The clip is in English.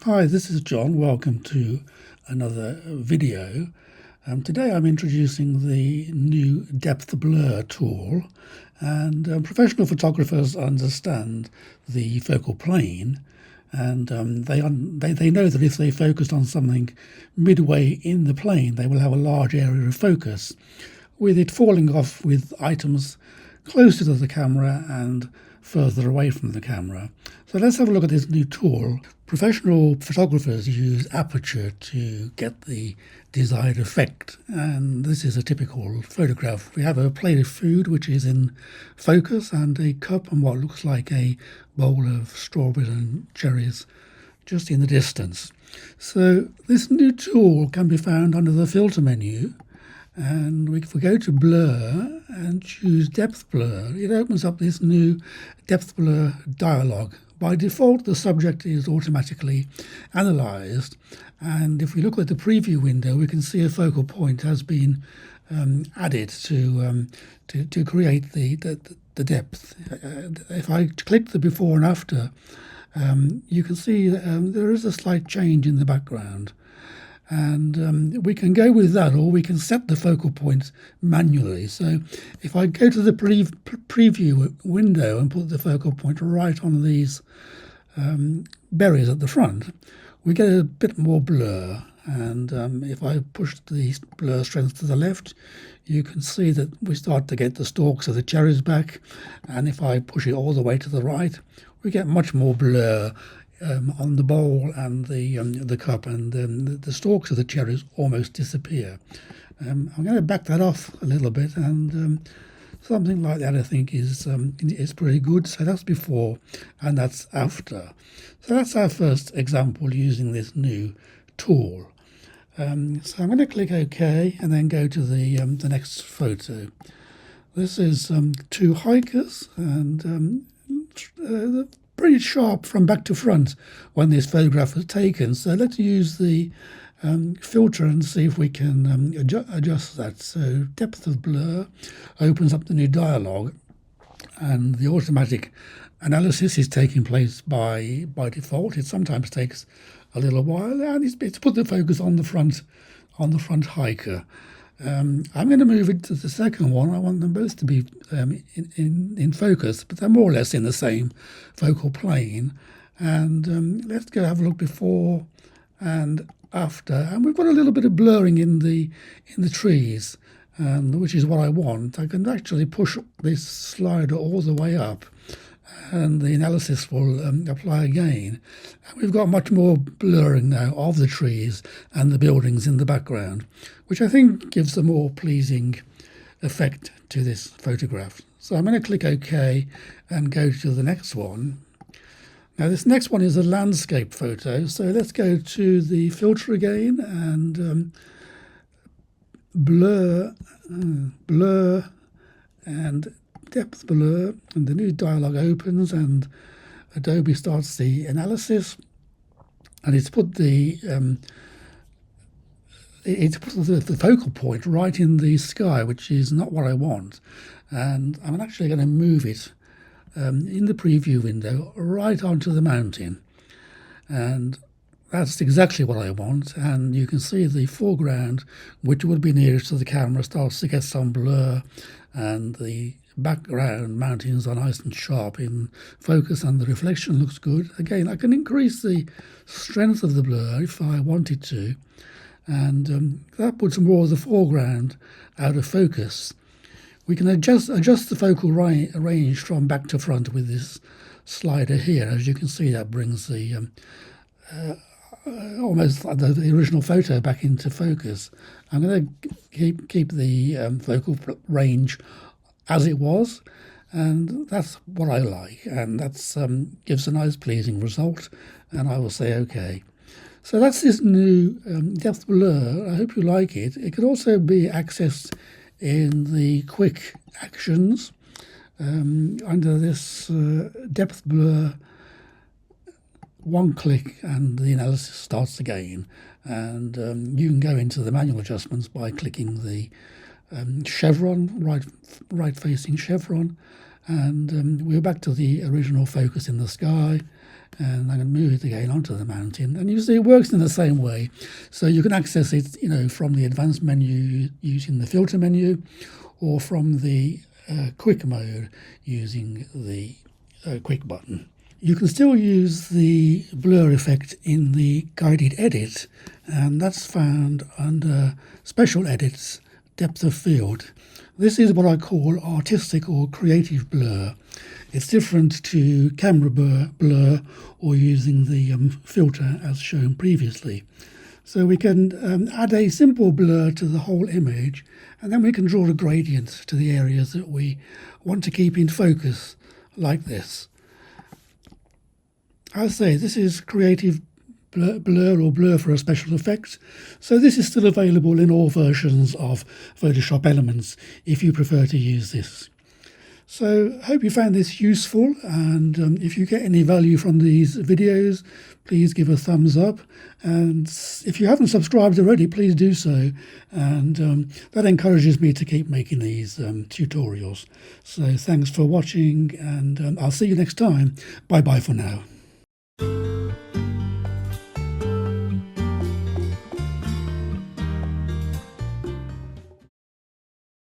Hi, this is John. Welcome to another video. Today I'm introducing the new depth blur tool, and professional photographers understand the focal plane, and they know that if they focused on something midway in the plane, they will have a large area of focus, with it falling off with items closer to the camera and further away from the camera. So let's have a look at this new tool. Professional photographers use aperture to get the desired effect, and this is a typical photograph. We have a plate of food which is in focus and a cup and what looks like a bowl of strawberries and cherries just in the distance. So this new tool can be found under the filter menu, and if we go to blur and choose depth blur, it opens up this new depth blur dialog. By default, the subject is automatically analyzed, and if we look at the preview window, we can see a focal point has been added to create the depth. If I click the before and after, you can see there is a slight change in the background. And we can go with that, or we can set the focal point manually. So if I go to the preview window and put the focal point right on these berries at the front, we get a bit more blur. And if I push the blur strength to the left, you can see that we start to get the stalks of the cherries back. And if I push it all the way to the right, we get much more blur on the bowl and the cup, and the stalks of the cherries almost disappear. I'm going to back that off a little bit, and something like that I think is pretty good. So that's before and that's after. So that's our first example using this new tool. So I'm going to click OK and then go to the next photo. This is two hikers, and pretty sharp from back to front when this photograph was taken. So let's use the filter and see if we can adjust that. So depth of blur opens up the new dialog, and the automatic analysis is taking place by default. It sometimes takes a little while, and it's put the focus on the front hiker. I'm going to move it to the second one. I want them both to be in focus, but they're more or less in the same focal plane. And let's go have a look before and after. And we've got a little bit of blurring in the trees, which is what I want. I can actually push this slider all the way up, and the analysis will apply again. And we've got much more blurring now of the trees and the buildings in the background, which I think gives a more pleasing effect to this photograph. So I'm going to click OK and go to the next one. Now this next one is a landscape photo, so let's go to the filter again and blur and depth blur, and the new dialog opens and Adobe starts the analysis, and it's put the focal point right in the sky, which is not what I want. And I'm actually going to move it in the preview window right onto the mountain, and that's exactly what I want. And you can see the foreground, which would be nearest to the camera, starts to get some blur, and the background mountains are nice and sharp in focus, and the reflection looks good. Again, I can increase the strength of the blur if I wanted to, and that puts more of the foreground out of focus. We can adjust the focal range from back to front with this slider here. As you can see, that brings the almost the original photo back into focus. I'm going to keep the focal range as it was, and that's what I like, and that's gives a nice pleasing result, and I will say OK. So that's this new depth blur. I hope you like it. It could also be accessed in the quick actions under this depth blur. One click and the analysis starts again, and you can go into the manual adjustments by clicking the chevron, right facing chevron, And we're back to the original focus in the sky, and I'm going to move it again onto the mountain. And you see it works in the same way. So you can access it, from the advanced menu using the filter menu, or from the quick mode using the quick button. You can still use the blur effect in the guided edit, and that's found under Special Edits, Depth of Field. This is what I call artistic or creative blur. It's different to camera blur or using the filter as shown previously. So we can add a simple blur to the whole image, and then we can draw a gradient to the areas that we want to keep in focus, like this. As I say, this is creative blur or blur for a special effect. So this is still available in all versions of Photoshop Elements if you prefer to use this. So I hope you found this useful, and if you get any value from these videos, please give a thumbs up, and if you haven't subscribed already, please do so, and that encourages me to keep making these tutorials. So thanks for watching, and I'll see you next time. Bye bye for now.